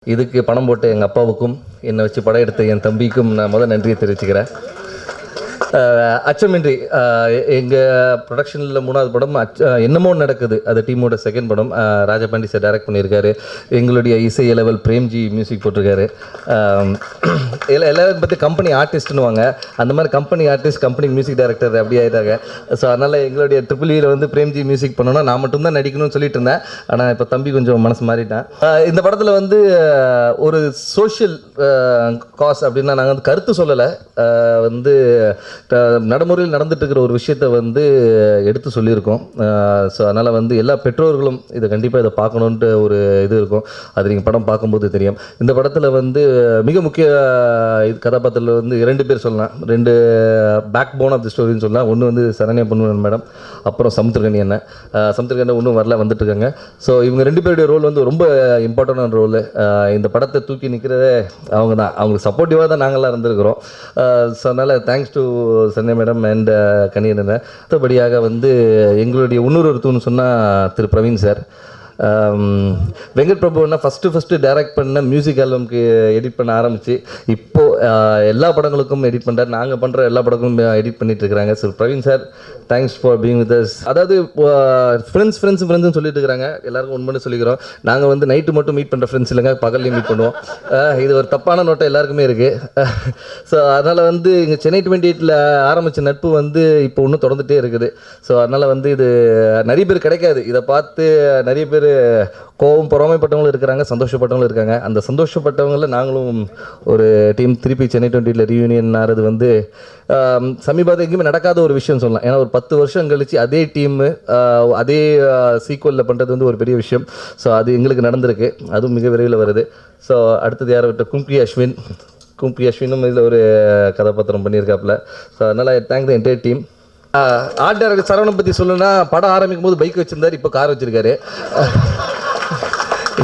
இதுக்கு பணம் போட்ட எங்கள் அப்பாவுக்கும் என்னை வச்சு படம் எடுத்த என் தம்பிக்கும் நான் முதல் நன்றியை தெரிவிச்சுக்கிறேன். அச்சமின்றி எங்கள் ப்ரொடக்ஷனில் 3வது படம் என்னமோ நடக்குது, அது டீமோட 2nd படம். ராஜபாண்டி சார் டைரக்ட் பண்ணியிருக்காரு. எங்களுடைய இசை லெவல் பிரேம்ஜி மியூசிக் போட்டிருக்காரு. எல்லாரும் பற்றி கம்பெனி ஆர்டிஸ்ட்னுவாங்க, அந்த மாதிரி company artist company music director அப்படி ஆகிட்டாங்க. ஸோ அதனால் எங்களுடைய ட்ரிபிள் வந்து பிரேம்ஜி மியூசிக் பண்ணோன்னா நான் மட்டும்தான் நடிக்கணும்னு சொல்லிட்டு இருந்தேன். ஆனால் இப்போ தம்பி கொஞ்சம் மனசு மாறிட்டேன். இந்த படத்தில் வந்து ஒரு சோஷியல் காஸ் அப்படின்னா நாங்கள் வந்து கருத்து சொல்லலை, வந்து நடைமுறையில் நடந்துட்டு இருக்கிற ஒரு விஷயத்தை வந்து எடுத்து சொல்லியிருக்கோம். ஸோ அதனால் வந்து எல்லா பெற்றோர்களும் இதை கண்டிப்பாக இதை பார்க்கணுன்ட்டு ஒரு இது இருக்கும். அது நீங்கள் படம் பார்க்கும்போது தெரியும். இந்த படத்தில் வந்து மிக முக்கிய கதாபாத்திரத்தில் வந்து 2 பேர் சொல்லலாம், 2 பேக் போன் ஆஃப் தி ஸ்டோரின்னு சொல்லலாம். ஒன்று வந்து சரண்யா பொன்வன் மேடம், அப்புறம் சமுத்திரகனி அண்ணன். சமுத்திரகனி இன்னும் வரல, வந்துட்டுருக்காங்க. ஸோ இவங்க 2 பேருடைய ரோல் வந்து ரொம்ப இம்பார்ட்டண்டான ரோல். இந்த படத்தை தூக்கி நிற்கிறதே அவங்க தான். அவங்களுக்கு சப்போர்ட்டிவாக தான் நாங்கள்லாம் இருந்திருக்கிறோம். ஸோ அதனால் thanks to Sanya madam and Kaniyan. மற்றபடியாக வந்து எங்களுடைய இன்னொரு தூண் சொன்னால் திரு பிரவீன் சார். வெங்கட் பிரபுன்னா ஃபஸ்ட்டு டைரக்ட் பண்ண மியூசிக் ஆல்பம்க்கு எடிட் பண்ண ஆரம்பித்து இப்போது எல்லா படங்களுக்கும் எடிட் பண்ணுறாரு. நாங்கள் பண்ணுற எல்லா படங்களும் எடிட் பண்ணிட்டு இருக்கிறாங்க. So Praveen sir, thanks for being with us. அதாவது ஃப்ரெண்ட்ஸ்னு சொல்லிட்டு இருக்கிறாங்க. எல்லாருக்கும் உண்மைன்னு சொல்லிக்கிறோம். நாங்கள் வந்து நைட்டு மட்டும் மீட் பண்ணுற ஃப்ரெண்ட்ஸ் இல்லைங்க, பகல்லையும் மீட் பண்ணுவோம். இது ஒரு தப்பான நோட்டை எல்லாருக்குமே இருக்குது. ஸோ அதனால் வந்து இங்கே சென்னை 28 ஆரம்பித்த நட்பு வந்து இப்போ இன்னும் தொடர்ந்துகிட்டே இருக்குது. ஸோ அதனால் வந்து இது நிறைய பேர் கிடைக்காது. இதை பார்த்து நிறைய பேர் கோபம் பொறாமைப்பட்டவங்களும் இருக்கிறாங்க, சந்தோஷப்பட்டவங்களும் இருக்காங்க. அந்த சந்தோஷப்பட்டவங்களில் நாங்களும் ஒரு டீம் திருப்பி சென்னை 28 ரீயூனியன் ஆகிறது வந்து சமீபத்தில் எங்கேயுமே நடக்காத ஒரு விஷயம் சொல்லலாம். ஏன்னா ஒரு 10 வருஷம் கழிச்சு அதே டீமு அதே சீக்வலில் பண்ணுறது வந்து ஒரு பெரிய விஷயம். ஸோ அது எங்களுக்கு நடந்திருக்கு, அதுவும் மிக விரைவில் வருது. ஸோ அடுத்தது யாரை விட்ட கும்பி அஸ்வினும் இதில் ஒரு கதாபாத்திரம் பண்ணியிருக்காப்புல. ஸோ அதனால் thank the entire team. Art director Saravanan பற்றி சொல்லணும்னா, படம் ஆரம்பிக்கும் போது பைக் வச்சுருந்தார், இப்போ கார் வச்சுருக்காரு.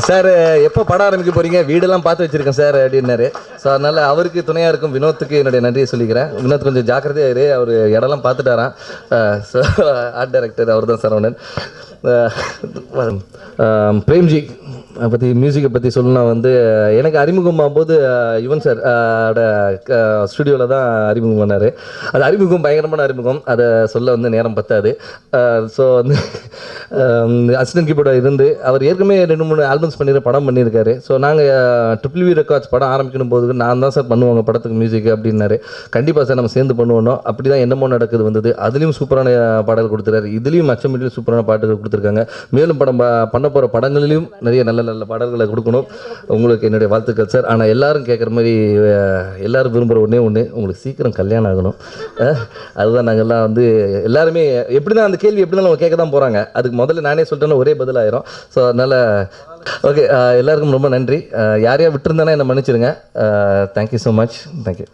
சார் எப்போ படம் ஆரம்பிக்க போகிறீங்க, வீடெல்லாம் பார்த்து வச்சுருக்கேன் சார் அப்படின்னாரு. ஸோ அதனால் அவருக்கு துணையாக இருக்கும் வினோத்துக்கு என்னுடைய நன்றியை சொல்லிக்கிறேன். வினோத் கொஞ்சம் ஜாக்கிரதையாக இரு, அவர் இடம்லாம் பார்த்துட்டாரான். ஸோ ஆர்ட் டைரக்டர் அவர் தான் சரவணன். பிரேம்ஜி பற்றி மியூசிக்கை பற்றி சொல்லணும்னா வந்து எனக்கு அறிமுகமாகும் போது யுவன் சார் ஸ்டுடியோவில் தான் அறிமுகம் பண்ணார். அது அறிமுகம் பயங்கரமான அறிமுகம், அதை சொல்ல வந்து நேரம் பத்தாது. ஸோ வந்து அசிஸ்டன்ட் கீபோர்டாக இருந்து அவர் ஏற்கனவே 2-3 ஆல்பம்ஸ் படம் பண்ணியிருக்காரு. ஸோ நாங்கள் ட்ரிபிள் ரெக்கார்ட்ஸ் படம் ஆரம்பிக்கணும் போது நான் தான் சார் பண்ணுவாங்க படத்துக்கு மியூசிக் அப்படின்னாரு. கண்டிப்பாக சார் நம்ம சேர்ந்து பண்ணுவோம். அப்படி தான் என்னமோ நடக்குது வந்தது. அதுலேயும் சூப்பரான பாடல் கொடுத்துறாரு, இதுலேயும் அச்சமிட்டிலும் சூப்பரான பாட்டுகள் கொடுத்துருக்காங்க. மேலும் படம் பண்ண போகிற படங்களிலும் நிறைய நல்ல பாடல்களை கொடுக்கணும். உங்களுக்கு என்னுடைய வாழ்த்துக்கள் சார். ஆனால் எல்லாரும் கேட்குற மாதிரி எல்லாரும் விரும்புகிற ஒன்று உங்களுக்கு சீக்கிரம் கல்யாணம் ஆகணும். அதுதான் நாங்கள்லாம் வந்து எல்லாருமே எப்படி தான் அந்த கேள்வி எப்படி தான் அவங்க கேட்க தான் போகிறாங்க. அதுக்கு முதல்ல நானே சொல்லிட்டேன்னா ஒரே பதிலாயிரும். ஸோ அதனால் ஓகே, எல்லாருக்கும் ரொம்ப நன்றி. யாரையா விட்டுருந்தானே என்னை மன்னிச்சிருங்க. Thank you so much. தேங்க்யூ.